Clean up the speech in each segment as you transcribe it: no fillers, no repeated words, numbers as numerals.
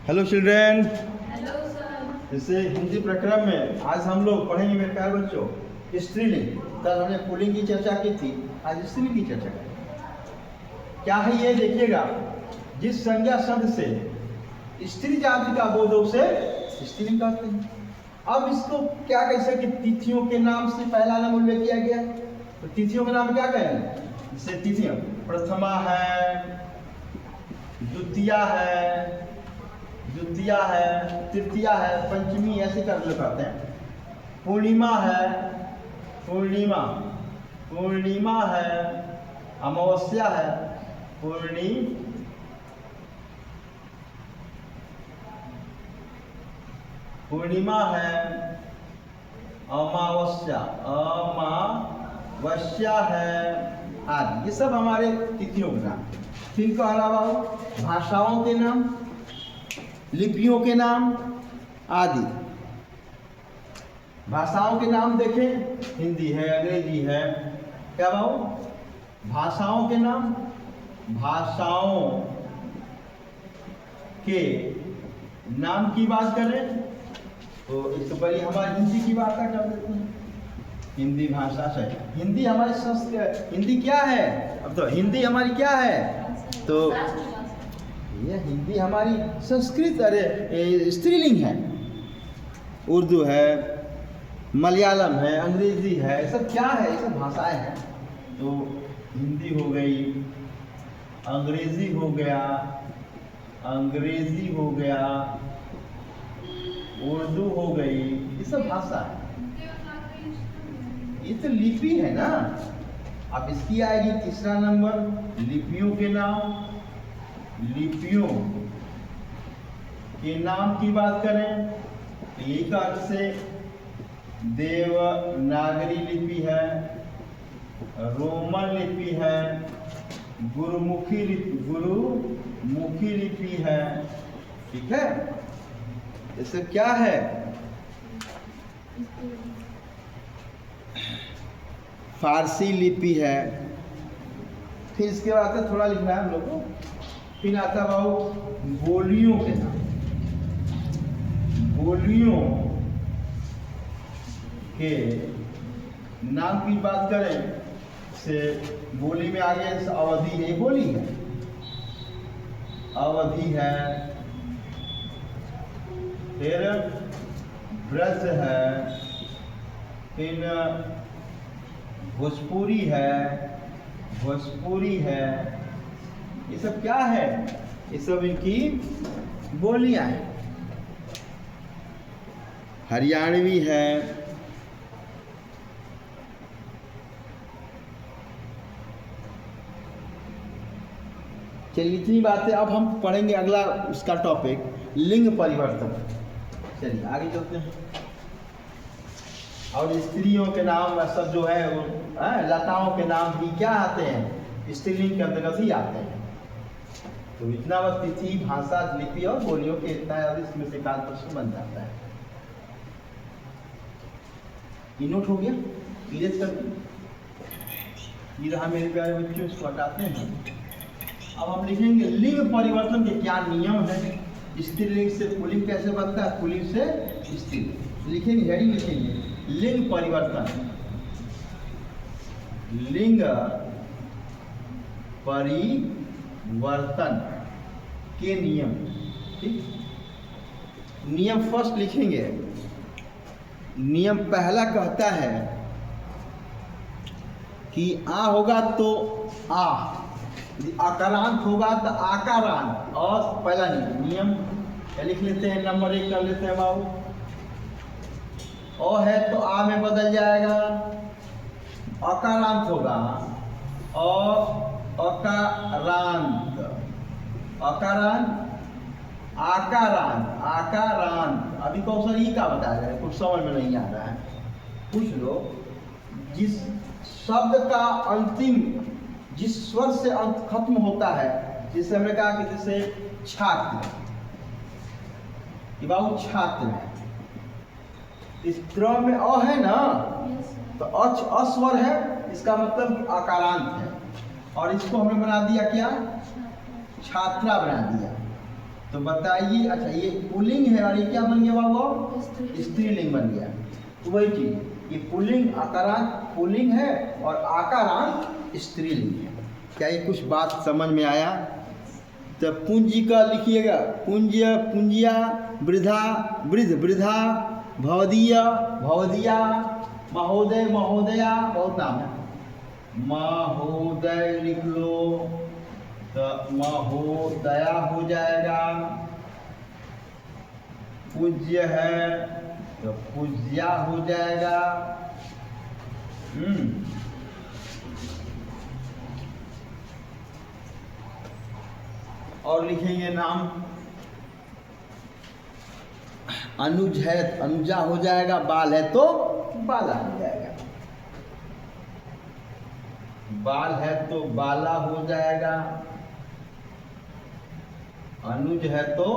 Hello children. Hello sir. जैसे हिंदी प्रक्रम में आज हम लोग पढ़ेंगे मेरे प्यारे बच्चों स्त्रीलिंग। कल हमने पुल्लिंग की चर्चा की थी, आज स्त्रीलिंग की चर्चा करेंगे। क्या है ये देखिएगा, जिस संज्ञा शब्द से स्त्री जाति का बोध उसे स्त्रीलिंग कहते हैं। अब इसको क्या कैसे कि तिथियों के नाम से पहला नाम उल्लेख किया गया, तो तिथियों के नाम क्या कहेंगे? जैसे तिथियां प्रथमा है, द्वितीया है, तृतीया है, पंचमी, ऐसे कर कहते हैं। पूर्णिमा है, पूर्णिमा है, अमावस्या है, पूर्णिमा है, अमावस्या है आदि। ये सब हमारे तिथियों के नाम। फिर इनके अलावा भाषाओं के नाम, लिपियों के नाम आदि। भाषाओं के नाम देखें, हिंदी है, अंग्रेजी है, क्या भाव? भाषाओं के नाम, भाषाओं के नाम की बात करें तो इससे बड़ी हमारी हिंदी की बात कर देते हैं। हिंदी भाषा से हिंदी हमारी संस्कृत, हिंदी क्या है? अब तो हिंदी हमारी क्या है? तो ये हिंदी हमारी संस्कृत, अरे स्त्रीलिंग है। उर्दू है, मलयालम है, अंग्रेजी है, सब क्या है? ये सब भाषाएं हैं। तो हिंदी हो गई, अंग्रेजी हो गया, उर्दू हो गई, ये सब भाषा है। ये तो लिपि है ना। अब इसकी आएगी तीसरा नंबर, लिपियों के नाम। लिपियों के नाम की बात करें तो एक अर्थ से देवनागरी लिपि है, रोमन लिपि है, गुरुमुखी लिपि है। ठीक है, इससे क्या है? फारसी लिपि है। फिर इसके बाद थोड़ा लिखना है हम लोग को। फिर आता बाबू बोलियों के नाम। बोलियों के नाम की बात करें से बोली में आ गया, जैसे अवधि है, बोली है, अवधि है। फिर ब्रज है, फिर भोजपुरी है। ये सब क्या है? ये सब इनकी बोलियां हैं। हरियाणवी है, चलिए इतनी बातें। अब हम पढ़ेंगे अगला उसका टॉपिक, लिंग परिवर्तन। चलिए आगे चलते हैं। और स्त्रियों के नाम सब जो है वो लताओं के नाम भी क्या आते हैं? स्त्रीलिंग के अंतर्गत ही आते हैं। तो इतना बस तिथि, भाषा, लिपि और बोलियों के इतना, इसमें से एकाध प्रश्न बन जाता है। ये नोट हो गया, इरेज कर दिया। ये रहा मेरे प्यारे बच्चों, इसको हटाते हैं। अब हम लिखेंगे लिंग परिवर्तन के क्या नियम है। स्त्रीलिंग से पुल्लिंग कैसे बनता है, पुल्लिंग से स्त्रीलिंग। लिखेंगे, हेडिंग लिखेंगे लिंग परिवर्तन। लिंग परिवर्तन के नियम। ठीक, नियम फर्स्ट लिखेंगे। नियम पहला कहता है कि आ होगा तो आ, यदि आकारांत होगा तो आकारांत। और पहला नियम क्या लिख लेते हैं? नंबर 1 कर लेते हैं बाबू। ओ है तो आ में बदल जाएगा, अकारांत होगा। और अकारांत, आकारांत। अभी कौशल ही का बताया जाए, कुछ समझ में नहीं आ रहा है। कुछ लोग जिस शब्द का अंतिम, जिस स्वर से अंत खत्म होता है, जिसे हमने कहा कि जैसे छात्र, बाबू छात्र है, इस क्रम में अ है ना, तो अस्वर है, इसका मतलब आकारांत है। और इसको हमने बना दिया क्या? छात्रा बना दिया। तो तो बताइए, अच्छा ये पुल्लिंग है और ये क्या बन गया बाबू? स्त्रीलिंग बन गया। तो वही चीज, ये पुल्लिंग आकारांत पुल्लिंग है और आकारांत स्त्रीलिंग है। क्या ये कुछ बात समझ में आया? तो पुंजी का लिखिएगा, पुंज्य पुंजिया, वृद्धा वृद्ध वृद्धा, भवदीय भवदिया, महोदय महोदया, बहुत नाम है। महोदय लिख लो तो महोदया हो जाएगा। पूज्य है तो पूज्या हो जाएगा। और लिखेंगे नाम, अनुज है अनुजा हो जाएगा, बाल है तो बाला हो जाएगा, बाल है तो बाला हो जाएगा, अनुज है तो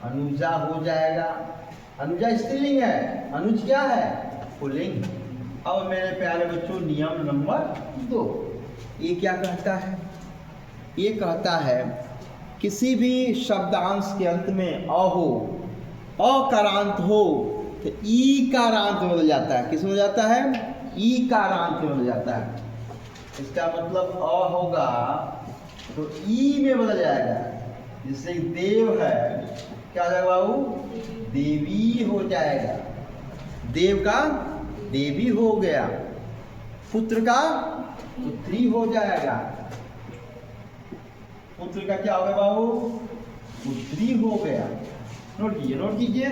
अनुजा हो जाएगा। अनुजा स्त्रीलिंग है, अनुज क्या है? पुल्लिंग। अब मेरे प्यारे बच्चों नियम नंबर 2 ये क्या कहता है? ये कहता है किसी भी शब्दांश के अंत में अ हो, अकारांत हो तो ई कारांत में बदल जाता है। किस में बदल जाता है? ई कारांत में बदल जाता है। इसका मतलब अ होगा तो ई में बदल जाएगा। जैसे देव है, क्या हो जाएगा बाबू? देवी हो जाएगा। देव का देवी हो गया, पुत्र का पुत्री हो जाएगा, पुत्र का क्या हो गया बाबू? पुत्री हो गया। नोट कीजिए, नोट कीजिए।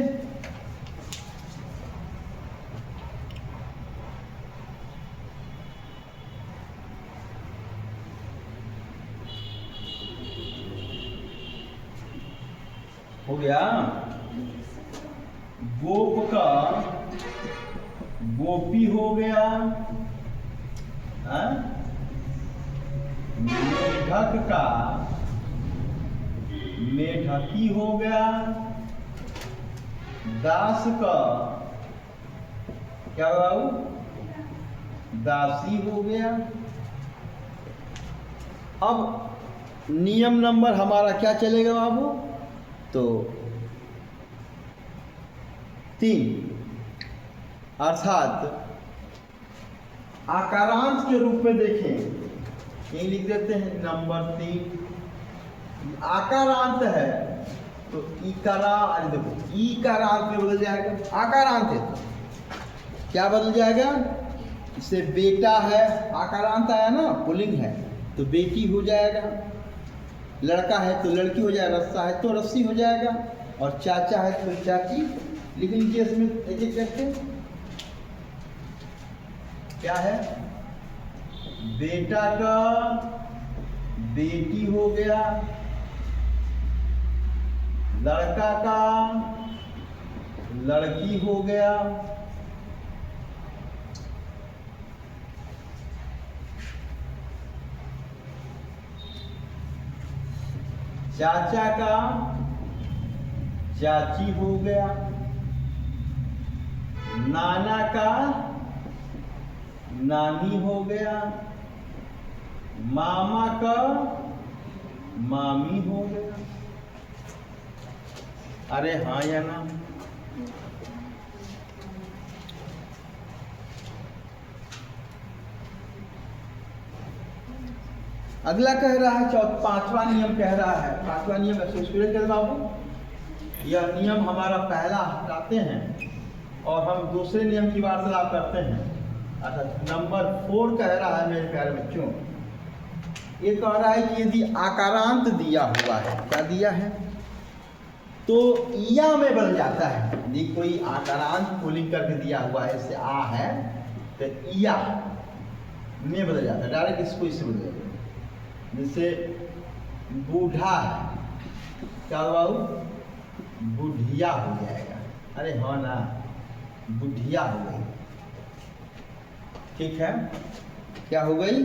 हो गया। गोप का गोपी हो गया, मेढक का मेढकी हो गया, दास का क्या बाबू? दासी हो गया। अब नियम नंबर हमारा क्या चलेगा बाबू? तो 3, अर्थात आकारांत के रूप में देखें, यही लिख देते हैं नंबर 3। आकारांत है तो इकारा, अरे देखो इकारांत में बदल जाएगा। आकारांत है तो क्या बदल जाएगा? इससे बेटा है, आकारांत आया ना, पुल्लिंग है तो बेटी हो जाएगा, लड़का है तो लड़की हो जाएगा, रस्सा है तो रस्सी हो जाएगा, और चाचा है तो चाची। लिख लीजिए इसमें एक एक करके। क्या है? बेटा का बेटी हो गया, लड़का का लड़की हो गया, चाचा का चाची हो गया, नाना का नानी हो गया, मामा का मामी हो गया। अरे हाँ या ना? अगला कह रहा है 5वां नियम कह रहा है। 5वां नियम स्टूडेंट कर बाबू, यह नियम हमारा पहला हटाते हैं और हम दूसरे नियम की वार्तालाप करते हैं। अच्छा, नंबर 4 कह रहा है मेरे प्यारे बच्चों, ये कह रहा है कि यदि आकारांत दिया हुआ है, क्या दिया है? तो या में बदल जाता है। यदि कोई आकारांत पुल्लिंग करके दिया हुआ है, जैसे आ है तो या में बदल जाता है, डायरेक्ट इसको इससे बदल जाता है। जैसे बूढ़ा है, क्या बाबू? बुढ़िया हो जाएगा। अरे हाँ ना, बुढ़िया हो गई। ठीक है, क्या हो गई?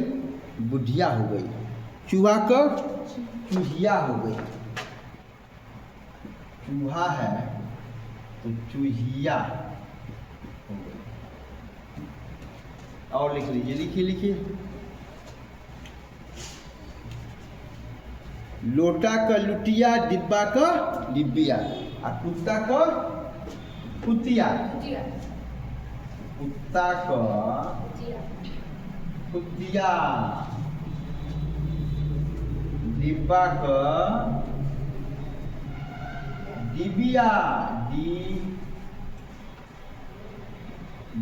बुढ़िया हो गई। चूहा का चूहिया हो गई। चूहा है तो चूहिया हो गई। और लिख लीजिए, लिखिए लिखिए। लोटा का लुटिया, डिब्बा का डिब्बिया, और कुत्ता का कुतिया। कुत्ता का कुतिया, डिब्बा का डिबिया,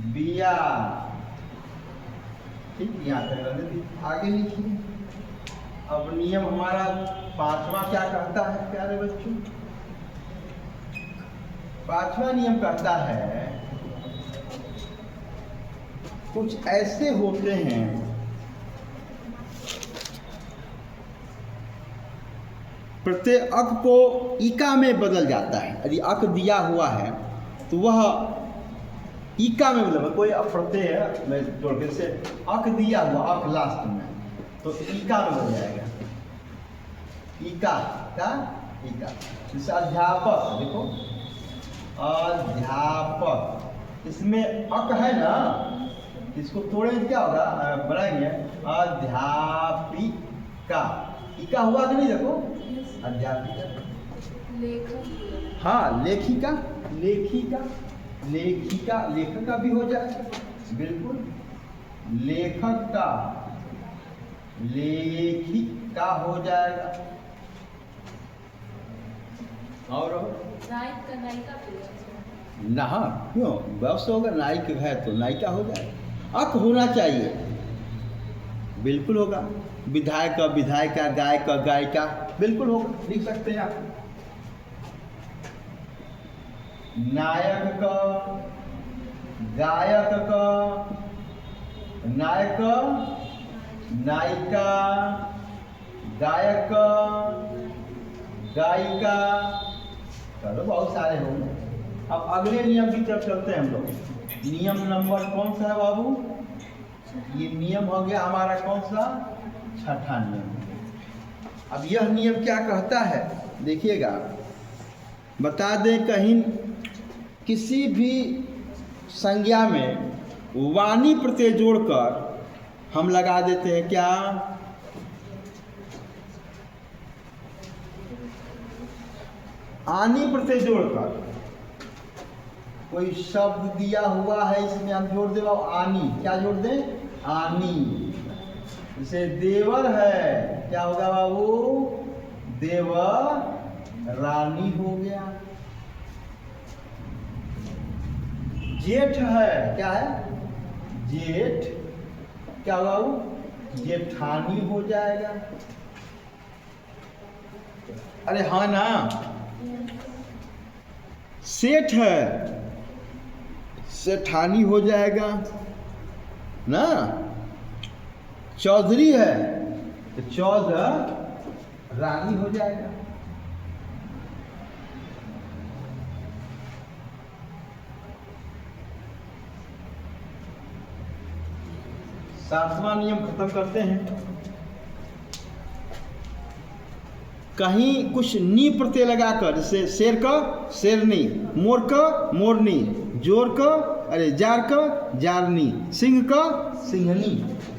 बिया। ठीक, यहाँ तक रहने दी, आगे लिखिए। अब नियम हमारा 5वां क्या कहता है प्यारे बच्चों? 5वां नियम कहता है कुछ ऐसे होते हैं प्रत्यय अक को इका में बदल जाता है। यदि अक दिया हुआ है तो वह इका में बदल, कोई प्रत्यय है मैं जोड़ के से अक दिया हुआ, अक लास्ट में, तो इका में बदल जाएगा। इका का इका। जैसे अध्यापक, देखो अध्यापक, इसमें अक है ना, इसको तोड़े क्या होगा, बनाएंगे अध्यापिका। इका हुआ कि नहीं, देखो अध्यापिका। हाँ, लेखिका, लेखिका, लेखिका, लेखक का भी हो जाए, बिल्कुल। लेखक का लेखिका हो जाएगा। और नायक का नायिका ना, क्यों बस होगा, नायिक है तो नायिका हो जाएगा। अक होना चाहिए, बिल्कुल होगा। विधायक का विधायिका, गायक का गायिका, बिल्कुल होगा, लिख सकते हैं आप। नायक का, गायक का, नायक, नायिका, गायक, गायिका, चलो बहुत सारे होंगे। अब अगले नियम की तरफ चलते हैं हम लोग। नियम नंबर कौन सा है बाबू? ये नियम हो गया हमारा कौन सा? 6ठा नियम। अब यह नियम क्या कहता है देखिएगा, बता दें कहीं किसी भी संज्ञा में वाणी प्रत्यय जोड़कर हम लगा देते हैं क्या? आनी प्रत्यय जोड़कर। कोई शब्द दिया हुआ है, इसमें हम जोड़ दे आनी, क्या जोड़ दें? आनी। जैसे देवर है, क्या होगा बाबू? देवर रानी हो गया। जेठ है, क्या है? जेठ, क्या होगा बाबू? जेठानी हो जाएगा। अरे हाँ ना। सेठ है, सेठानी हो जाएगा ना। चौधरी है तो चौधर रानी हो जाएगा। सातवां नियम खत्म करते हैं। कहीं कुछ नी प्रत्यय लगाकर, जैसे शेर का शेरनी, मोर का मोरनी, जोर का अरे जार का जारनी, सिंह का सिंहनी,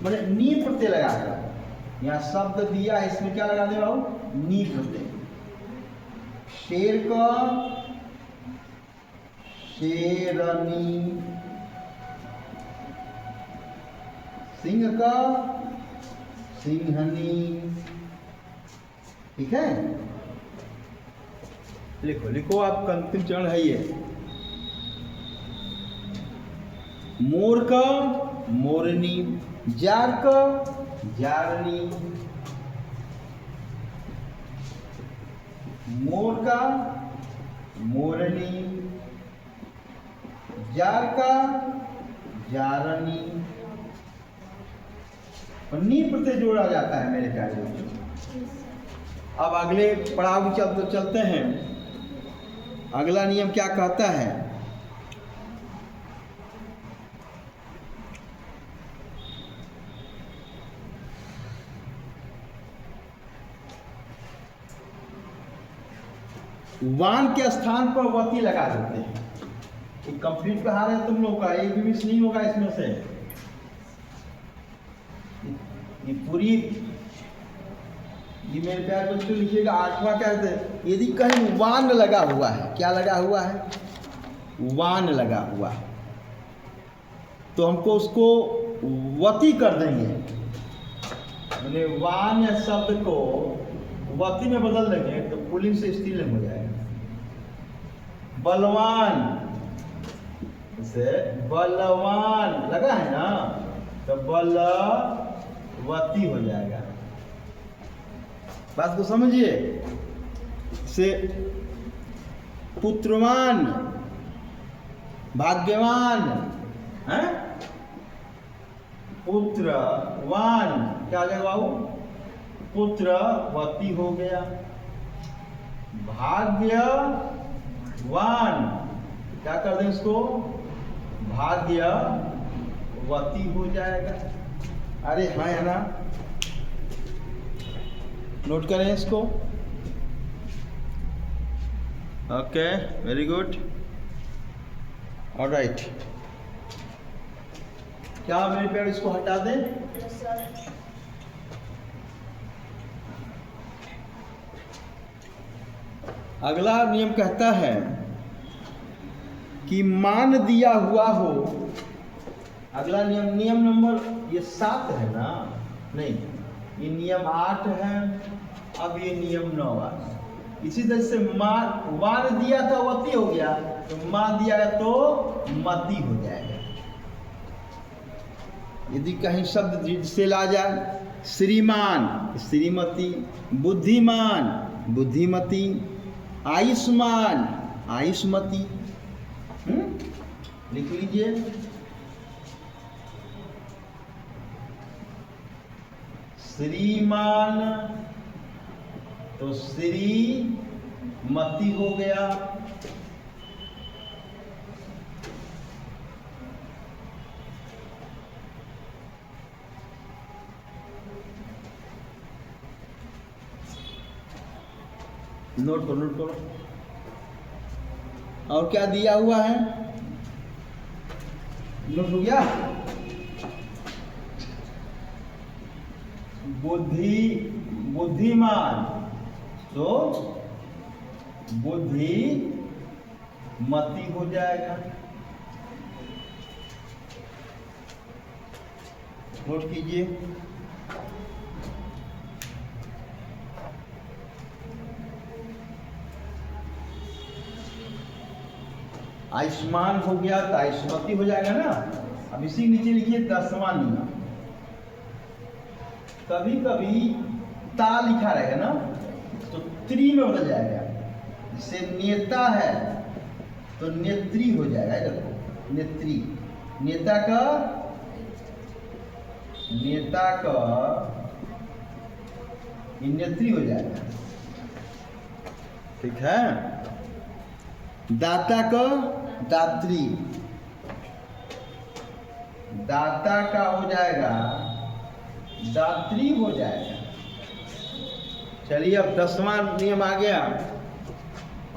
मैंने नी प्रत्यय लगाकर यहाँ शब्द दिया है, इसमें क्या लगा दे बाबू? नी प्रत्यय। शेर का शेरनी, सिंह का सिंहनी। ठीक है, लिखो लिखो आप, अंतिम चरण है ये। मोर का मोरनी, जार का जारनी, मोर का मोरनी, जार का जारनी। और नी प्रत्यय जोड़ा जाता है मेरे प्यारे बच्चों। अब अगले पड़ाव चलते हैं। अगला नियम क्या कहता है? वान के स्थान पर वती लगा देते हैं। कंप्लीट कहा रहे तुम लोग का, एक भी मिस नहीं होगा इसमें से। ये पूरी ये मेरे प्यार बच्चों लिखिएगा 8वां कहते हैं, यदि कहीं वान लगा हुआ है, क्या लगा हुआ है? वान लगा हुआ है, तो हमको उसको वती कर देंगे, मैंने वान या शब्द को वती में बदल देंगे तो पुल्लिंग से स्त्रीलिंग हो जाएगा। बलवान से बलवान लगा है ना, तो बलवती हो जाएगा। बात को समझिए। से पुत्रवान, भाग्यवान है, पुत्रवान क्या हो जाएगा बाबू? पुत्रवती हो गया। भाग्यवान क्या कर दें इसको? भाग्यवती हो जाएगा। अरे हाँ है ना, नोट करें इसको। Okay, very good, alright. क्या मेरे प्यार इसको हटा दें? अगला नियम कहता है कि मान दिया हुआ हो। अगला नियम नंबर ये 7 है ना, नहीं ये नियम 8 है, अब ये नियम 9 है। इसी तरह से मान दिया था वती हो गया, तो मान दिया गया तो मती हो जाएगा। यदि कहीं शब्द से ला जाए, श्रीमान श्रीमती, बुद्धिमान बुद्धिमती, आयुष्मान आयुष्मती, लिख लीजिए। श्रीमान तो श्रीमती हो गया। नोट करो। और क्या दिया हुआ है? नोट हो गया। बुद्धिमान तो बुद्धिमती हो जाएगा। नोट कीजिए। आयुष्मान हो गया तो आयुष्मती हो जाएगा ना। अब इसी नीचे लिखिए 10वां नियम। कभी कभी ता लिखा रहेगा ना, तो त्री में बदल जाएगा। जैसे नेता है तो नेत्री हो जाएगा। देखो नेत्री, नेता का नेत्री हो जाएगा, ठीक है। दाता का दात्री, दाता का हो जाएगा दात्री हो जाएगा। चलिए अब 10वां नियम आ गया।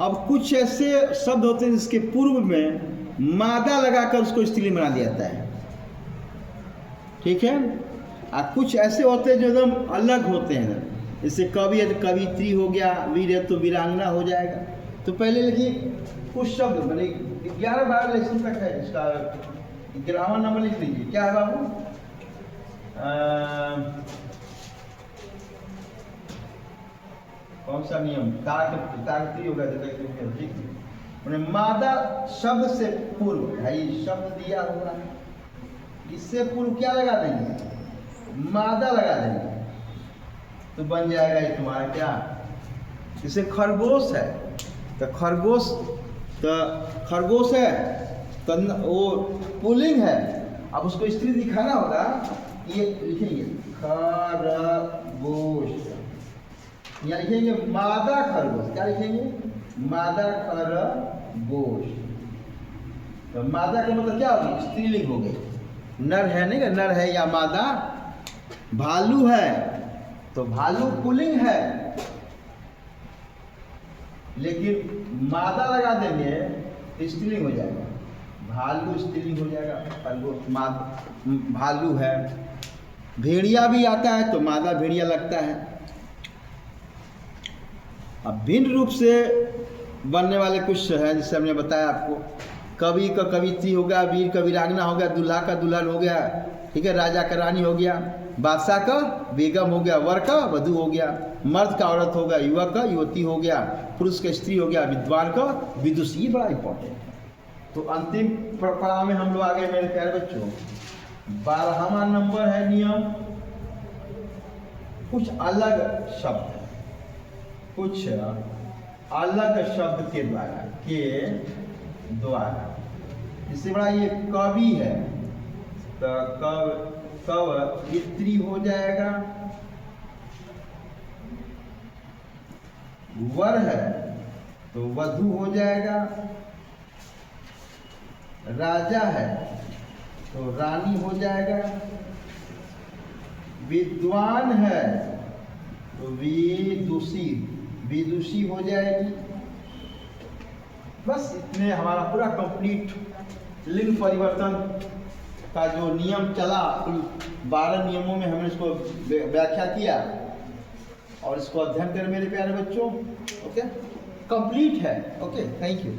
अब कुछ ऐसे शब्द होते हैं जिसके पूर्व में मादा लगाकर उसको स्त्रीलिंग बना दिया जाता है, ठीक है। और कुछ ऐसे होते हैं जो एकदम अलग होते हैं, जैसे कवि है तो कवित्री हो गया, वीर है तो वीरांगना हो जाएगा। तो पहले लिखिए कुछ शब्द, मैंने 11-12 लेसन तक है, इसका 11वां नंबर लिख लीजिए। क्या है बाबू? कौन सा नियम? ताकती होगा, ठीक। मादा शब्द से पूर्व है, ये शब्द दिया हुआ है, इससे पूर्व क्या लगा देंगे? मादा लगा देंगे, तो बन जाएगा ये तुम्हारा क्या? जैसे खरगोश है तो खरगोश है तो वो पुल्लिंग है। अब उसको स्त्री दिखाना होगा, ये लिखेंगे खरगोश, यहाँ लिखेंगे मादा खरगोश। क्या लिखेंगे? मादा खरगोश। तो मादा का मतलब क्या होगी? स्त्रीलिंग हो गई। नर है नहीं, नर है या मादा। भालू है तो भालू पुल्लिंग है, लेकिन मादा लगा देंगे तो स्त्रीलिंग हो जाएगा। भालू स्त्रीलिंग हो जाएगा। भालू है। भेड़िया भी आता है तो मादा भेड़िया लगता है। अब भिन्न रूप से बनने वाले कुछ हैं, जैसे हमने बताया आपको, कवि का कवित्री हो गया, वीर का वीरांगना हो गया, दूल्हा का दुल्हन हो गया, ठीक है, राजा का रानी हो गया, बादशाह का बेगम हो गया, वर का वधू हो गया, मर्द का औरत हो गया, युवक का युवती हो गया, पुरुष का स्त्री हो गया, विद्वान का विदुषी। ये बड़ा इंपॉर्टेंट है। तो अंतिम पड़ाव में हम लोग आ गए मेरे प्यारे बच्चों। 12वां नंबर है नियम, कुछ अलग शब्द, कुछ अलग शब्द के द्वारा इससे बड़ा, ये कवि है तो कवित्री हो जाएगा, वर है तो वधू हो जाएगा, राजा है तो रानी हो जाएगा, विद्वान है तो विदुषी हो जाएगी। बस इतने हमारा पूरा कंप्लीट लिंग परिवर्तन का जो नियम चला, 12 नियमों में हमने इसको व्याख्या किया और इसको अध्ययन करें मेरे प्यारे बच्चों। ओके, कंप्लीट है। Okay, thank you.